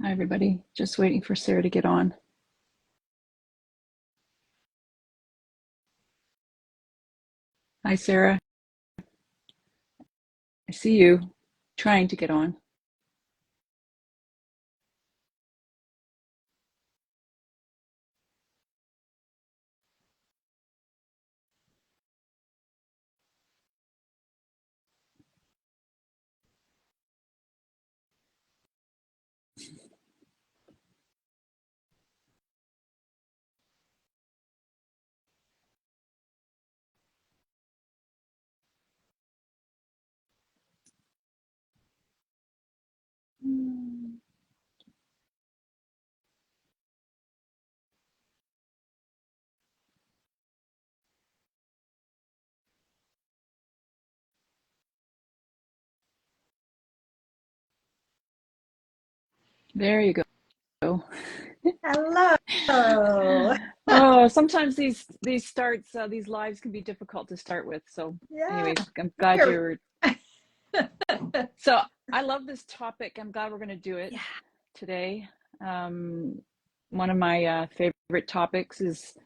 Hi, everybody. Just waiting for Sarah to get on. Hi, Sarah. I see you trying to get on. There you go. Hello. Oh, sometimes these starts, these lives can be difficult to start with. So, Yeah, anyways, I'm glad here. you're. So, I love this topic. I'm glad we're going to do it Yeah. today. One of my favorite topics is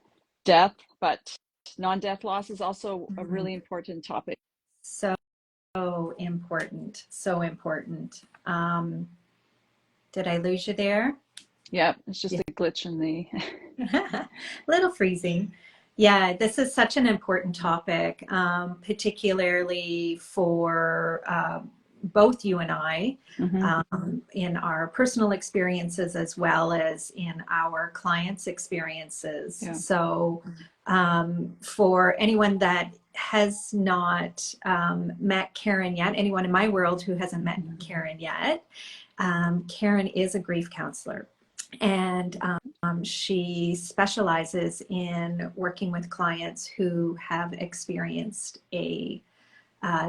death, but non-death loss is also a Mhm. really important topic. So important. So important. Did I lose you there? Yeah, it's just Yeah. a glitch in the. A little freezing. Yeah, this is such an important topic, particularly for both you and I, Mhm. in our personal experiences as well as in our clients' experiences. Yeah. So, for anyone that has not met Karen yet, anyone in my world who hasn't met Karen yet, Karen is a grief counselor. And she specializes in working with clients who have experienced a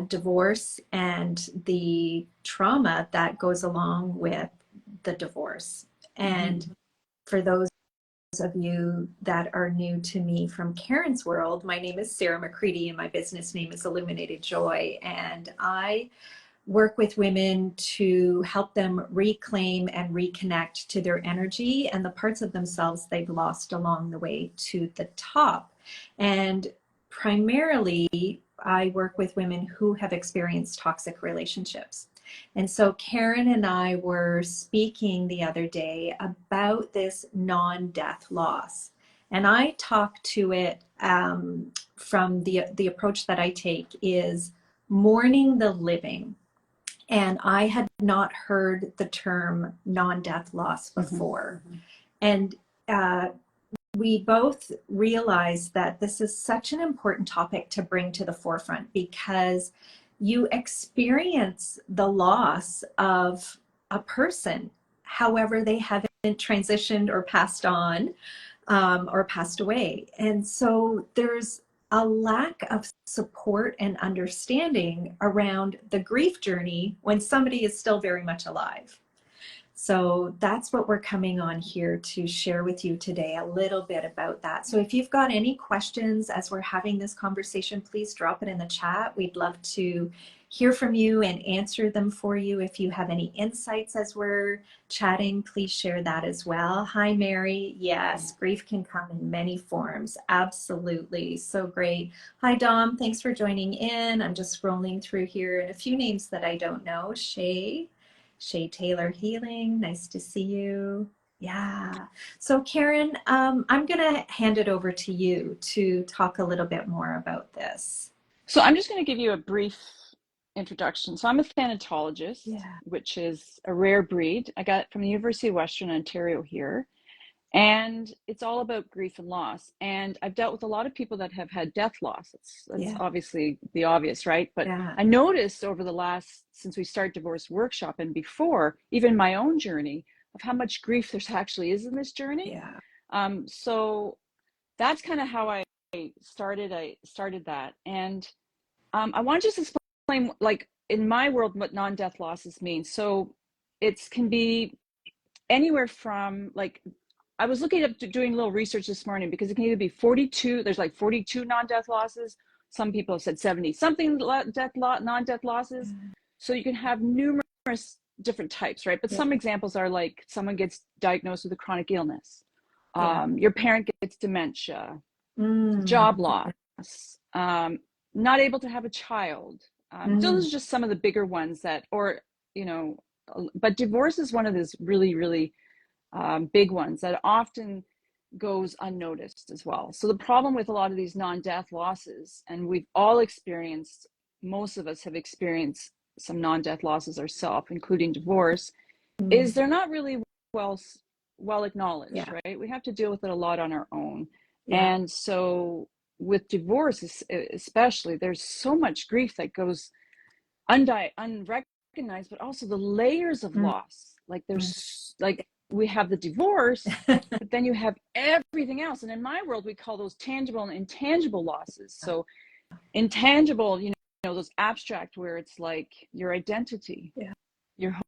divorce and the trauma that goes along with the divorce. And for those of you that are new to me from Karen's world, my name is Sara McCready and my business name is Illuminated Joy. And I work with women to help them reclaim and reconnect to their energy and the parts of themselves they've lost along the way to the top. And primarily, I work with women who have experienced toxic relationships. And so Karen and I were speaking the other day about this non-death loss. And I talk to it from the approach that I take is mourning the living. And I had not heard the term non-death loss Mhm. before. And uh, we both realized that this is such an important topic to bring to the forefront because you experience the loss of a person, however, they haven't transitioned or passed on, or passed away. And so there's a lack of support and understanding around the grief journey when somebody is still very much alive. So that's what we're coming on here to share with you today, a little bit about that. So if you've got any questions as we're having this conversation, please drop it in the chat. We'd love to hear from you and answer them for you. If you have any insights as we're chatting, please share that as well. Hi, Mary. Yes, grief can come in many forms. Absolutely. So great. Hi, Dom. Thanks for joining in. I'm just scrolling through here and a few names that I don't know. Shay Taylor Healing, nice to see you. Yeah. So Karen, I'm going to hand it over to you to talk a little bit more about this. So I'm just going to give you a brief introduction. So I'm a thanatologist, Yeah. which is a rare breed. I got it from the University of Western Ontario here. And it's all about grief and loss. And I've dealt with a lot of people that have had death loss. That's Yeah. obviously the obvious, right? But Yeah. I noticed over the last, since we started Divorce Workshop and before, even my own journey, of how much grief there's actually is in this journey. Yeah. So that's kind of how I started. I started that. And I want to just explain, like in my world, what non-death losses mean. So it can be anywhere from like I was looking up doing a little research this morning because it can either be 42. There's like 42 non-death losses. Some people have said 70 something non-death losses. So you can have numerous different types, right? But Yeah. some examples are like someone gets diagnosed with a chronic illness, Yeah. your parent gets dementia, Mm. job loss, um, not able to have a child. Mm. Those are just some of the bigger ones that, or, you know, but divorce is one of those really, really big ones that often goes unnoticed as well. So the problem with a lot of these non-death losses, and we've all experienced, most of us have experienced some non-death losses ourselves, including divorce, is Mm. they're not really well well acknowledged, Yeah. right? We have to deal with it a lot on our own. Yeah. And so with divorce especially, there's so much grief that goes unrecognized, but also the layers of Mm. loss. Like there's like we have the divorce, but then you have everything else. And in my world, we call those tangible and intangible losses. So intangible, you know, those abstract where it's like your identity, Yeah. your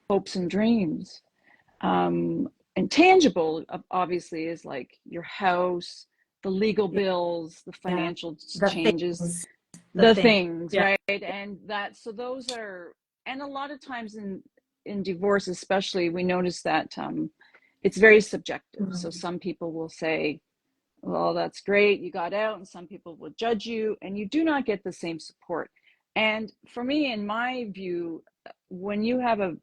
hopes and dreams. Intangible, obviously, is like your house, the legal Yeah. bills, the Yeah. financial The changes, things, the the thing. things, Yeah. right? And that, so those are, and a lot of times in divorce, especially, we notice that it's very subjective. So Mm. some people will say, well, that's great, you got out, and some people will judge you, and you do not get the same support. And for me, in my view, when you have a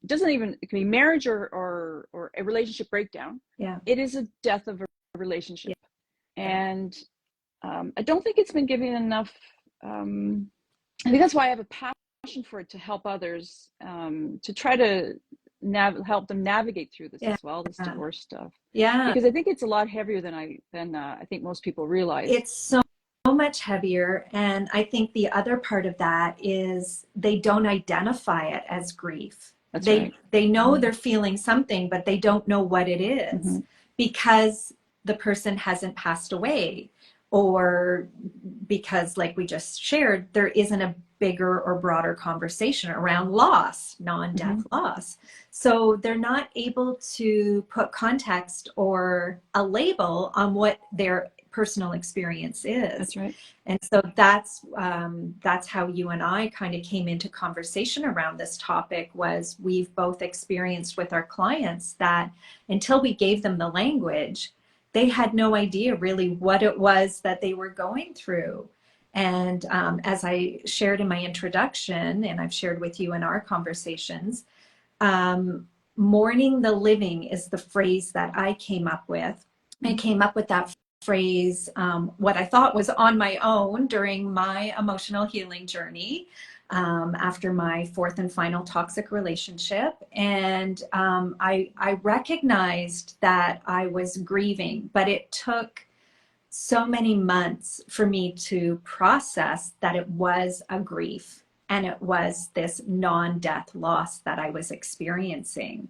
doesn't even, it can be marriage or a relationship breakdown, Yeah. it is a death of a Yeah. relationship. And I don't think it's been given enough. I think that's why I have a passion for it, to help others, to try to help them navigate through this Yeah. as well, this divorce stuff, Yeah. because I think it's a lot heavier than I think most people realize. It's so much heavier. And I think the other part of that is they don't identify it as grief. That's right. They know they're feeling something, but they don't know what it is Mm-hmm. because the person hasn't passed away, or because, like we just shared, there isn't a bigger or broader conversation around loss, non-death Mm-hmm. loss. So they're not able to put context or a label on what their personal experience is. That's right. And so that's how you and I kind of came into conversation around this topic. Was we've both experienced with our clients that until we gave them the language, they had no idea really what it was that they were going through. And as I shared in my introduction, and I've shared with you in our conversations, mourning the living is the phrase that I came up with. I came up with that phrase, what I thought was on my own during my emotional healing journey, after my fourth and final toxic relationship. And I recognized that I was grieving, but it took so many months for me to process that it was a grief and it was this non-death loss that I was experiencing.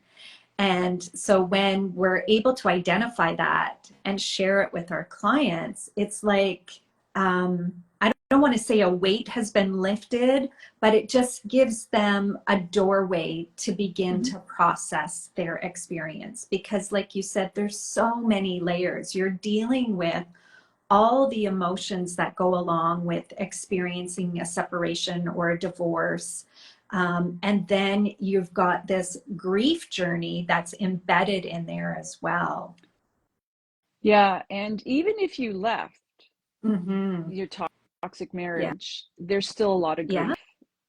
And so when we're able to identify that and share it with our clients, it's like, I don't want to say a weight has been lifted, but it just gives them a doorway to begin to process their experience. Because like you said, there's so many layers. You're dealing with all the emotions that go along with experiencing a separation or a divorce. And then you've got this grief journey that's embedded in there as well. Yeah, and even if you left Mm-hmm. your toxic Yeah. marriage, there's still a lot of Yeah. grief.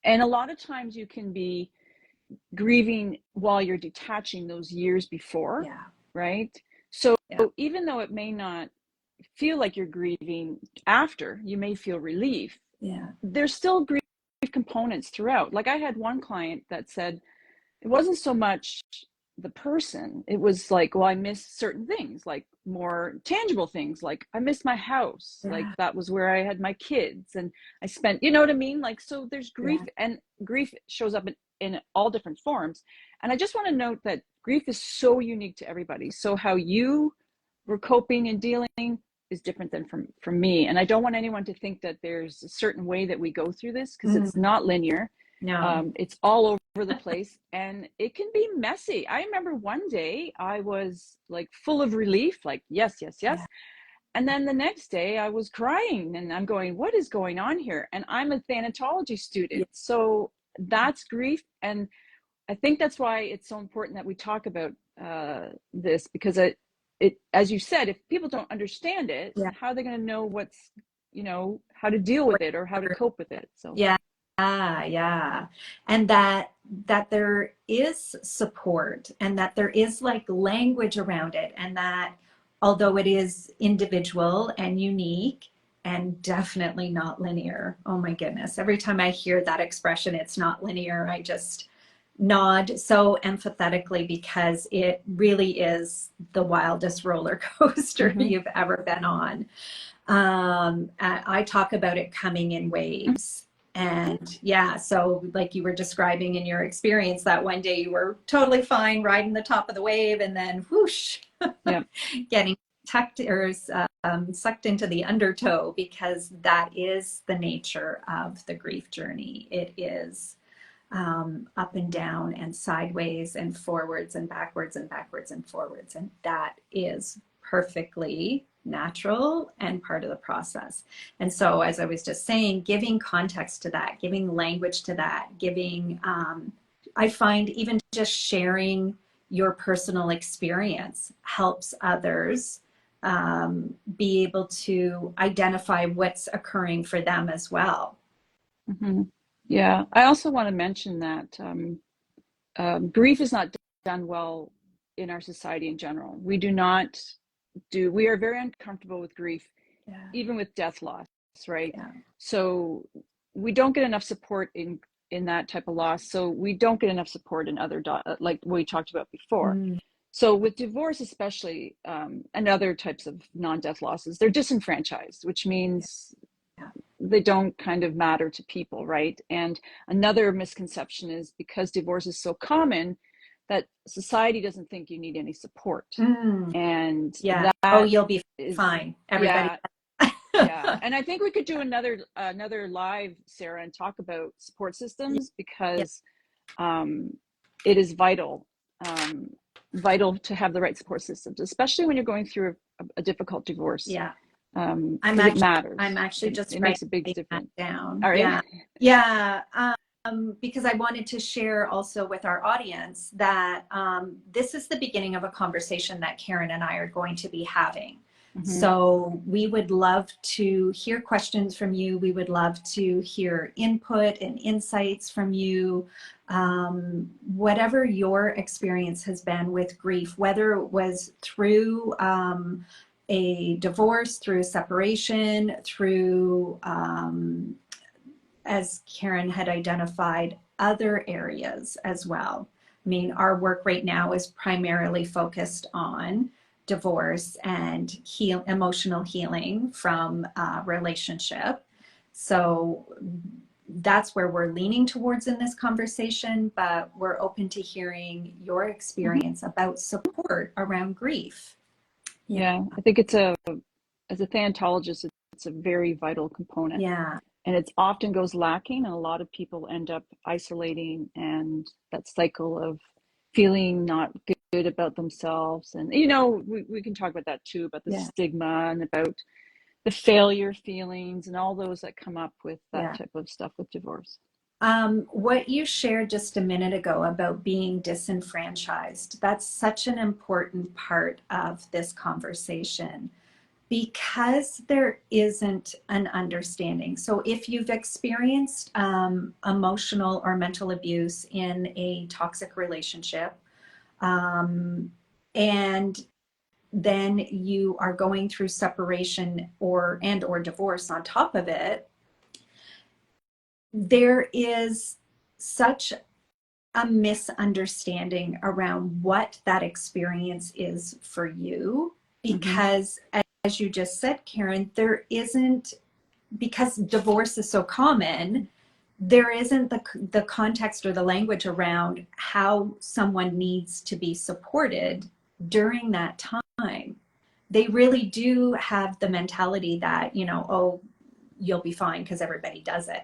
And a lot of times you can be grieving while you're detaching those years before, Yeah. right? So Yeah. even though it may not feel like you're grieving after, you may feel relief, Yeah. there's still grief components throughout. Like I had one client that said it wasn't so much the person, it was like, well, I miss certain things, like more tangible things, like I miss my house, like Yeah. that was where I had my kids and I spent, you know what I mean? Like, so there's grief, Yeah. and grief shows up in all different forms. And I just want to note that grief is so unique to everybody. So how you were coping and dealing is different than from me. And I don't want anyone to think that there's a certain way that we go through this, because it's Mm. not linear. No. It's all over the place and it can be messy. I remember one day I was like full of relief, like, yes, yes, yes. Yeah. And then the next day I was crying and I'm going, what is going on here? And I'm a thanatology Yeah. student. So that's grief. And I think that's why it's so important that we talk about this, because as you said, if people don't understand it, Yeah. how are they going to know how to deal with it or how to cope with it? So, Yeah, yeah. And that there is support and that there is like language around it, and that although it is individual and unique and definitely not linear. Oh my goodness. Every time I hear that expression, it's not linear, I just nod so empathetically, because it really is the wildest roller coaster mm-hmm, you've ever been on. I talk about it coming in waves. And yeah, so like you were describing in your experience, that one day you were totally fine riding the top of the wave, and then whoosh, yeah, getting tucked or sucked into the undertow, because that is the nature of the grief journey. It is up and down and sideways and forwards and backwards and backwards and forwards. And that is perfectly natural and part of the process. And so, as I was just saying, giving context to that, giving language to that, I find even just sharing your personal experience helps others be able to identify what's occurring for them as well. mm-hmm. Yeah. I also want to mention that grief is not done well in our society in general. We are very uncomfortable with grief, Yeah, even with death loss, right? yeah. So we don't get enough support in that type of loss. So we don't get enough support in like we talked about before. Mm, So with divorce, especially, and other types of non-death losses, they're disenfranchised, which means yeah. they don't kind of matter to people, right? And another misconception is because divorce is so common that society doesn't think you need any support. Mm, And yeah. Oh, that you'll be is, fine. Everybody. yeah, yeah. And I think we could do another live, Sarah, and talk about support systems, Yeah. because um, it is um, vital to have the right support systems, especially when you're going through a difficult divorce, Yeah. because it I'm matters. actually It just makes a big writing that difference. down. All right. Yeah. Yeah. Because I wanted to share also with our audience that this is the beginning of a conversation that Karen and I are going to be having. Mm-hmm. So we would love to hear questions from you. We would love to hear input and insights from you. Whatever your experience has been with grief, whether it was through a divorce, through a separation, through, as Karen had identified, other areas as well. I mean, our work right now is primarily focused on divorce and emotional healing from a relationship. So that's where we're leaning towards in this conversation, but we're open to hearing your Mm-hmm. experience about support around grief. Yeah, Yeah, I think as a thanatologist, it's a very vital component, yeah, and it often goes lacking, and a lot of people end up isolating, and that cycle of feeling not good about themselves. And we can talk about that too, about the yeah, stigma and about the failure feelings and all those that come up with that yeah. type of stuff with divorce. What you shared just a minute ago about being disenfranchised, that's such an important part of this conversation, because there isn't an understanding. So if you've experienced emotional or mental abuse in a toxic relationship, um, and then you are going through separation or divorce on top of it, there is such a misunderstanding around what that experience is for you, Mm-hmm. because as you just said, Karen, there isn't, because divorce is so common, there isn't the context or the language around how someone needs to be supported during that time. They really do have the mentality that, oh, you'll be fine because everybody does it.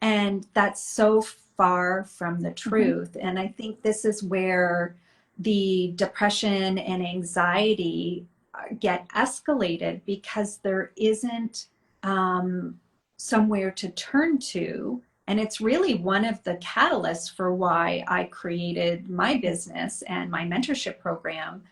And that's so far from the Mm-hmm. truth. And I think this is where the depression and anxiety get escalated, because there isn't somewhere to turn to And it's really one of the catalysts for why I created my business and my mentorship program.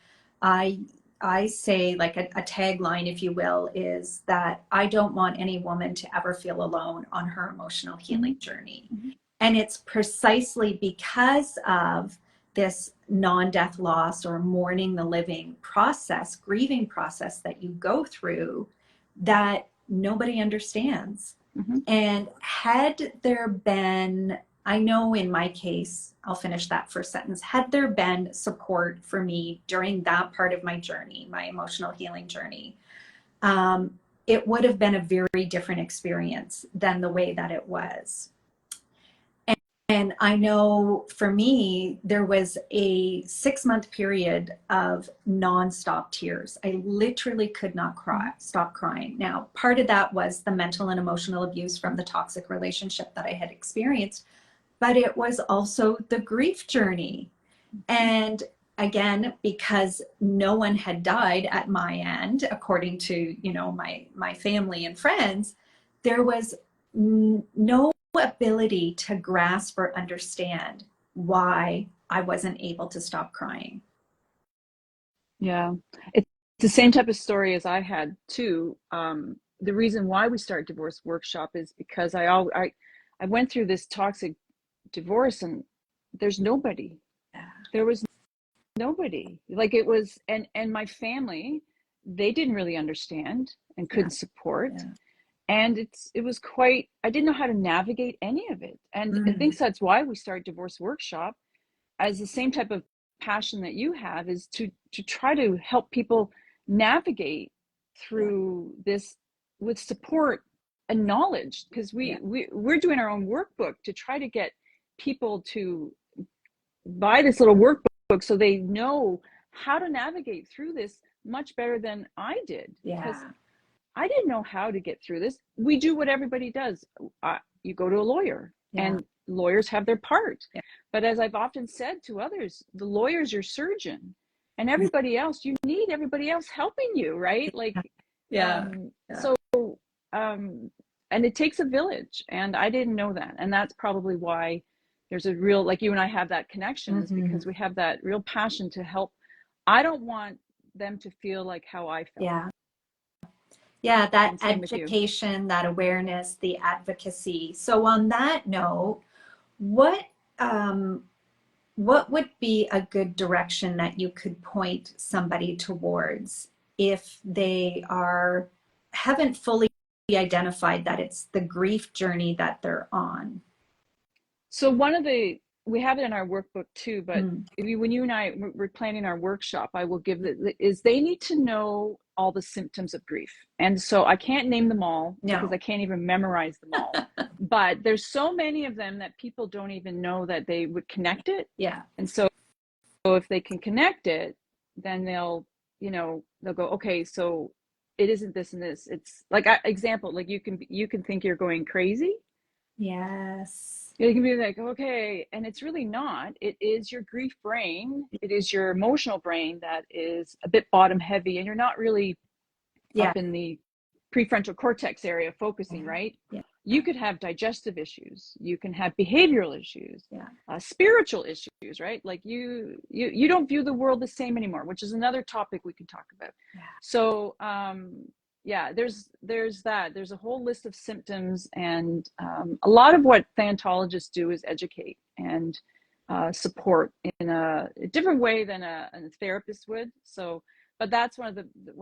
I I say, like a tagline, if you will, is that I don't want any woman to ever feel alone on her emotional healing journey. Mm-hmm. And it's precisely because of this non-death loss or mourning the living process, grieving process that you go through, that nobody understands. Mm-hmm. And had there been, I know in my case, I'll finish that first sentence, had there been support for me during that part of my journey, my emotional healing journey, it would have been a very different experience than the way that it was. And I know for me, there was a 6-month period of nonstop tears. I literally could not stop crying. Now, part of that was the mental and emotional abuse from the toxic relationship that I had experienced, but it was also the grief journey. And again, because no one had died at my end, according to, my family and friends, there was no ability to grasp or understand why I wasn't able to stop crying. Yeah, it's the same type of story as I had too. The reason why we started Divorce Workshop is because I went through this toxic divorce, and there's nobody. Yeah. There was nobody. Like it was, and my family, they didn't really understand and couldn't support. Yeah. And it was quite, I didn't know how to navigate any of it. And I think that's why we started Divorce Workshop, as the same type of passion that you have, is to try to help people navigate through this with support and knowledge, because we're doing our own workbook to try to get people to buy this little workbook so they know how to navigate through this much better than I did, because I didn't know how to get through this. We do what everybody does. You go to a lawyer, and lawyers have their part. But as I've often said to others, the lawyer's your surgeon, and everybody else, you need everybody else helping you, right? Like, so, and it takes a village, and I didn't know that. And that's probably why there's a real, like you and I have that connection, is because we have that real passion to help. I don't want them to feel like how I felt. Yeah, that education, that awareness, the advocacy. So on that note, what would be a good direction that you could point somebody towards if they haven't fully identified that it's the grief journey that they're on? So we have it in our workbook too, but when you and I were planning our workshop, I will give is they need to know all the symptoms of grief. And so I can't name them all because I can't even memorize them all. But there's so many of them that people don't even know that they would connect it. Yeah. And so if they can connect it, then they'll go, okay, so it isn't this and this. It's like, example, like you can think you're going crazy. Yes. You can be like, okay, and it's really not. It is your grief brain. It is your emotional brain that is a bit bottom heavy, and you're not really up in the prefrontal cortex area focusing, right? You could have digestive issues. You can have behavioral issues, spiritual issues, right? Like you don't view the world the same anymore, which is another topic we can talk about. So, there's that. There's a whole list of symptoms, and a lot of what thanatologists do is educate and support in a different way than a therapist would. So, but that's one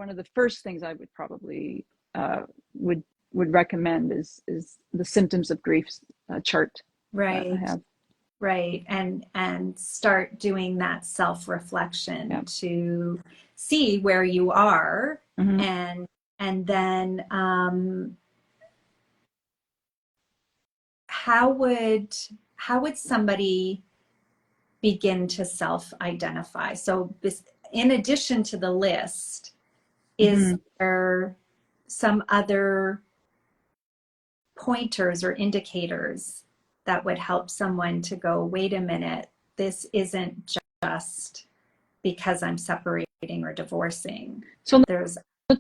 of the first things I would probably would recommend is the symptoms of grief chart. Right. That I have. Right. And start doing that self-reflection to see where you are, and then how would somebody begin to self-identify? So in addition to the list, is there some other pointers or indicators that would help someone to go, wait a minute, this isn't just because I'm separating or divorcing? So there's on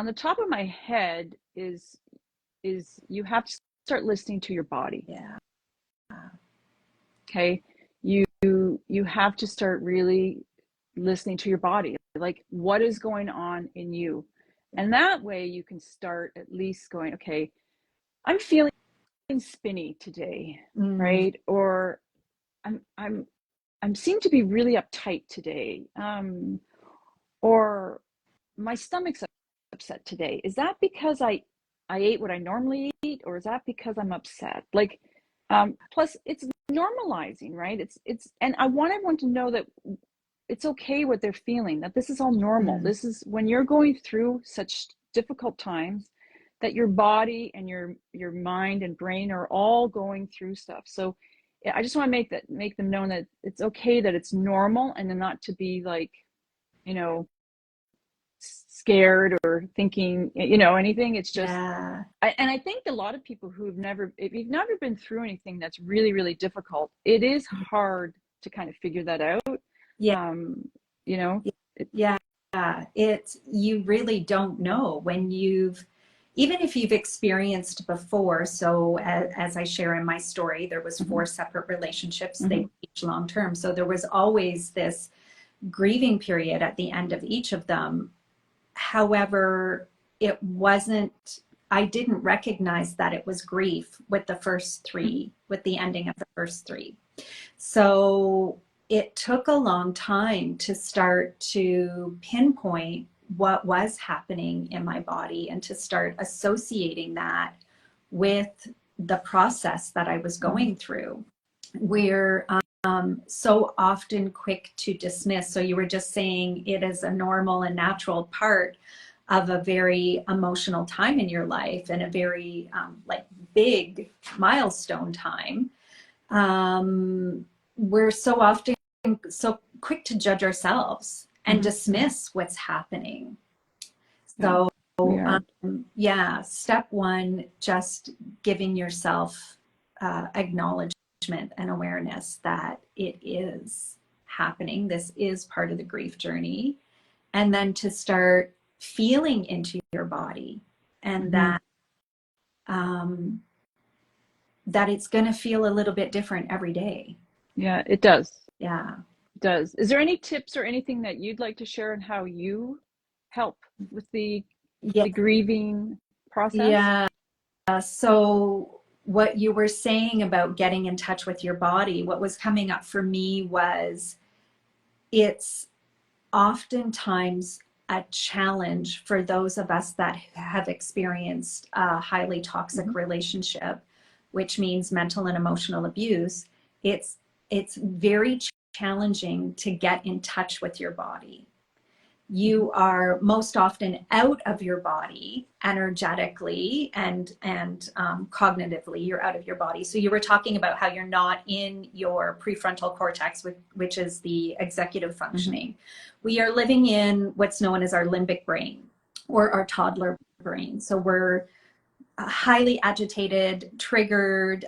the top of my head is you have to start listening to your body. Yeah. Okay. You have to start really listening to your body, like what is going on in you. And that way you can start at least going, okay, I'm feeling spinny today, Mm, right? Or I'm seem to be really uptight today. Or my stomach's upset today. Is that because I ate what I normally eat, or is that because I'm upset? Like, plus it's normalizing, right? It's and I want everyone to know that it's okay what they're feeling, that this is all normal. mm, This is when you're going through such difficult times, that your body and your mind and brain are all going through stuff. So yeah, I just want to make them know that it's okay, that it's normal, and then not to be like, you know, scared or thinking, anything. It's just, yeah. and I think a lot of people if you've never been through anything that's really, really difficult, it is hard to kind of figure that out. Yeah. Um, you know, it, Yeah. It's, you really don't know when even if you've experienced before. So as I share in my story, there was mhm, 4 separate relationships. They mhm, were each long term. So there was always this grieving period at the end of each of them. However, it wasn't, I didn't recognize that it was grief with the first three, with the ending of the first three. So it took a long time to start to pinpoint what was happening in my body and to start associating that with the process that I was mhm, going through. We're so often quick to dismiss. So you were just saying it is a normal and natural part of a very emotional time in your life and a very like big milestone time. We're so often so quick to judge ourselves and mhm. dismiss what's happening. Yeah, So, we are. yeah, step one, just giving yourself acknowledgement and awareness that it is happening. This is part of the grief journey. And then to start feeling into your body, and Mhm. um, that it's going to feel a little bit different every day. Yeah, it does. Yeah. It does. Is there any tips or anything that you'd like to share on how you help with Yeah. the grieving process? Yeah. So what you were saying about getting in touch with your body, what was coming up for me was it's oftentimes a challenge for those of us that have experienced a highly toxic Mhm. relationship, which means mental and emotional abuse. It's it's very challenging to get in touch with your body. Mhm. You are most often out of your body energetically and cognitively. You're out of your body. So you were talking about how you're not in your prefrontal cortex, which is the executive Mhm. functioning. We are living in what's known as our limbic brain or our toddler brain. So we're highly agitated, triggered,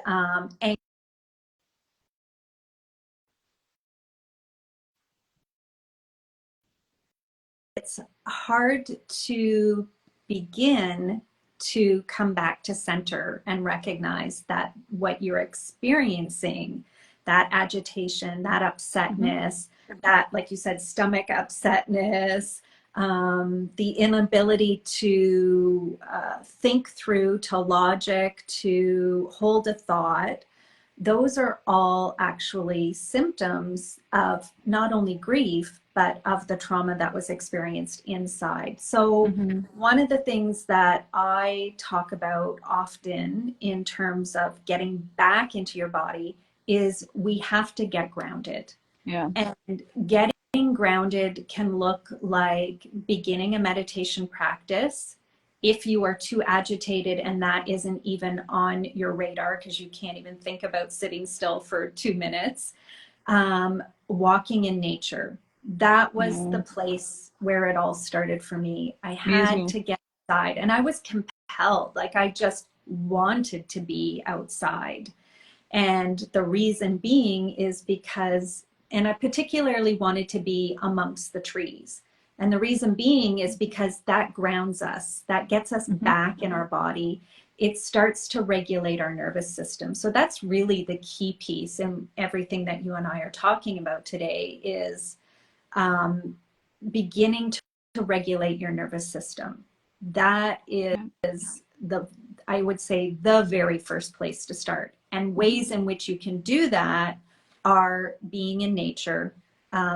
it's hard to begin to come back to center and recognize that what you're experiencing, that agitation, that Mhm. upsetness, that, like you said, stomach upsetness, the inability to think through, to logic, to hold a thought, those are all actually symptoms of not only grief, but of the trauma that was experienced inside. So, Mhm. one of the things that I talk about often in terms of getting back into your body is we have to get grounded. Yeah. And getting grounded can look like beginning a meditation practice. If you are too agitated and that isn't even on your radar because you can't even think about sitting still for 2 minutes, walking in nature. That was the Yeah. place where it all started for me. I Me as had well. to get outside and I was compelled, like I just wanted to be outside. And the reason being is because, and I particularly wanted to be amongst the trees. And the reason being is because that grounds us, that gets us Mhm. back in our body. it starts to regulate our nervous system. So that's really the key piece in everything that you and I are talking about today is um, beginning to regulate your nervous system. That is the, I would say, the very first place to start. And ways in which you can do that are being in nature,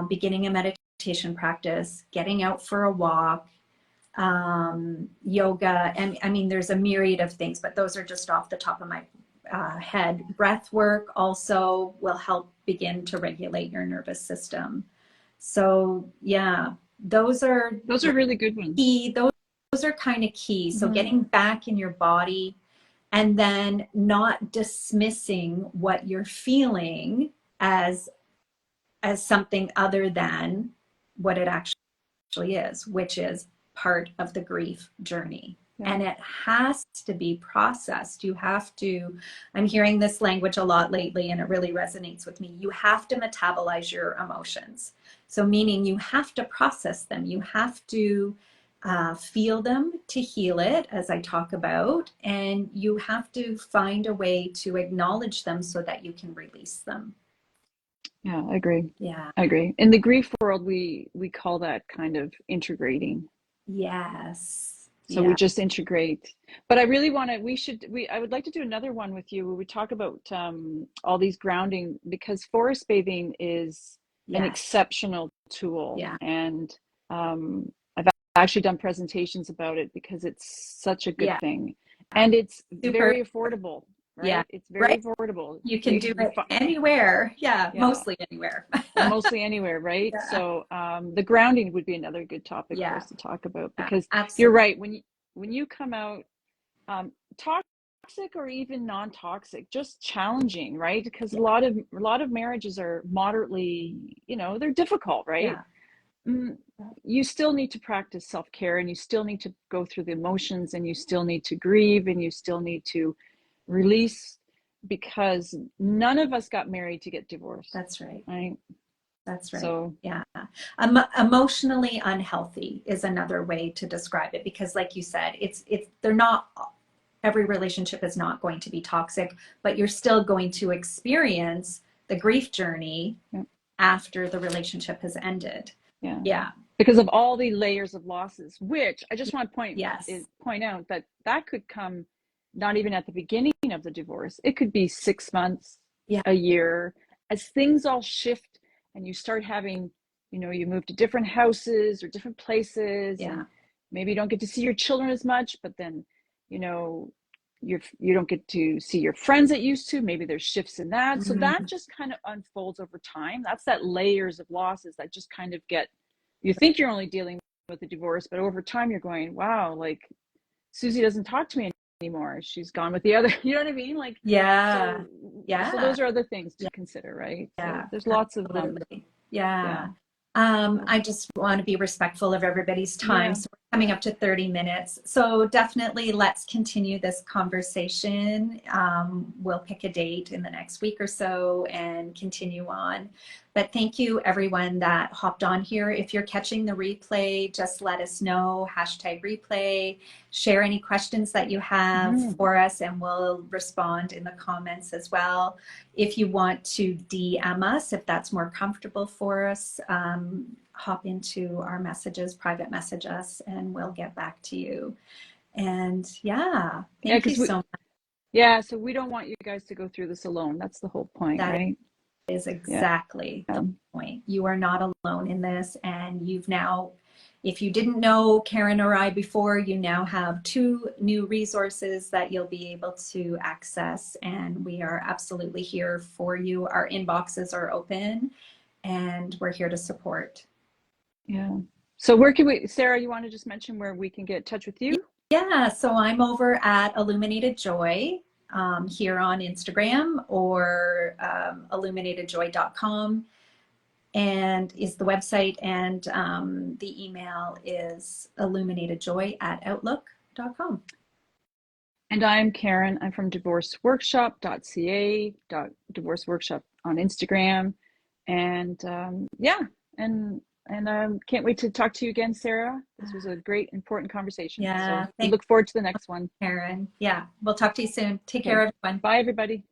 beginning a meditation practice, getting out for a walk, yoga, and I mean, there's a myriad of things, but those are just off the top of my head. Breath work also will help begin to regulate your nervous system. So yeah, those are really good ones. key. Those are kind of key. So getting back in your body and then not dismissing what you're feeling as something other than what it actually is, which is part of the grief journey. And it has to be processed. You have to, I'm hearing this language a lot lately and it really resonates with me. You have to metabolize your emotions. So meaning you have to process them. You have to feel them to heal it, as I talk about, and you have to find a way to acknowledge them so that you can release them. Yeah, I agree. Yeah. I agree. In the grief world, we call that kind of integrating. Yes. So we just integrate. But I really want to, I would like to do another one with you where we talk about all these grounding, because forest bathing is an exceptional tool. Yeah. And I've actually done presentations about it because it's such a good thing. And it's very affordable, right? Yeah. It's very affordable. You can do it anywhere. Yeah. Mostly anywhere. Mostly anywhere, right? So the grounding would be another good topic for us to talk about, because you're right. When you come out toxic or even non-toxic, just challenging, right? Because a lot of marriages are moderately, they're difficult, right? You still need to practice self-care, and you still need to go through the emotions, and you still need to grieve, and you still need to release, because none of us got married to get divorced. That's right. Right. That's right. So, yeah. Emotionally unhealthy is another way to describe it, because like you said, they're not, every relationship is not going to be toxic, but you're still going to experience the grief journey after the relationship has ended. Yeah. Because of all the layers of losses, which I just want to point out that could come not even at the beginning of the divorce. It could be 6 months, a year, as things all shift and you start having, you move to different houses or different places, and maybe you don't get to see your children as much, but then, you don't get to see your friends that used to. Maybe there's shifts in that. So that just kind of unfolds over time. That's that layers of losses that just kind of you think you're only dealing with a divorce, but over time you're going, wow, like Susie doesn't talk to me anymore. She's gone with the other, you know what I mean? Like, so those are other things to consider, right? So there's lots of them. I just want to be respectful of everybody's time. So we're coming up to 30 minutes. So definitely let's continue this conversation. We'll pick a date in the next week or so and continue on. But thank you everyone that hopped on here. If you're catching the replay, just let us know, #replay, share any questions that you have for us, and we'll respond in the comments as well. If you want to DM us, if that's more comfortable for us, hop into our messages, private message us, and we'll get back to you. And thank you so much. Yeah, so we don't want you guys to go through this alone. That's the whole point, right? Is exactly the point. You are not alone in this, and you've now, if you didn't know Karen or I before, you now have 2 new resources that you'll be able to access, and we are absolutely here for you. Our inboxes are open and we're here to support. Yeah. So where can Sarah, you want to just mention where we can get in touch with you? Yeah, so I'm over at Illuminated Joy here on Instagram, or illuminatedjoy.com, and is the website, and the email is illuminatedjoy@outlook.com. And I'm Karen. I'm from divorceworkshop.ca, divorce workshop on Instagram. And can't wait to talk to you again, Sarah. This was a great, important conversation. So Yeah. we Thanks, look forward to the next one. Karen. Yeah. We'll talk to you soon. Take care, Okay. everyone. Bye, everybody.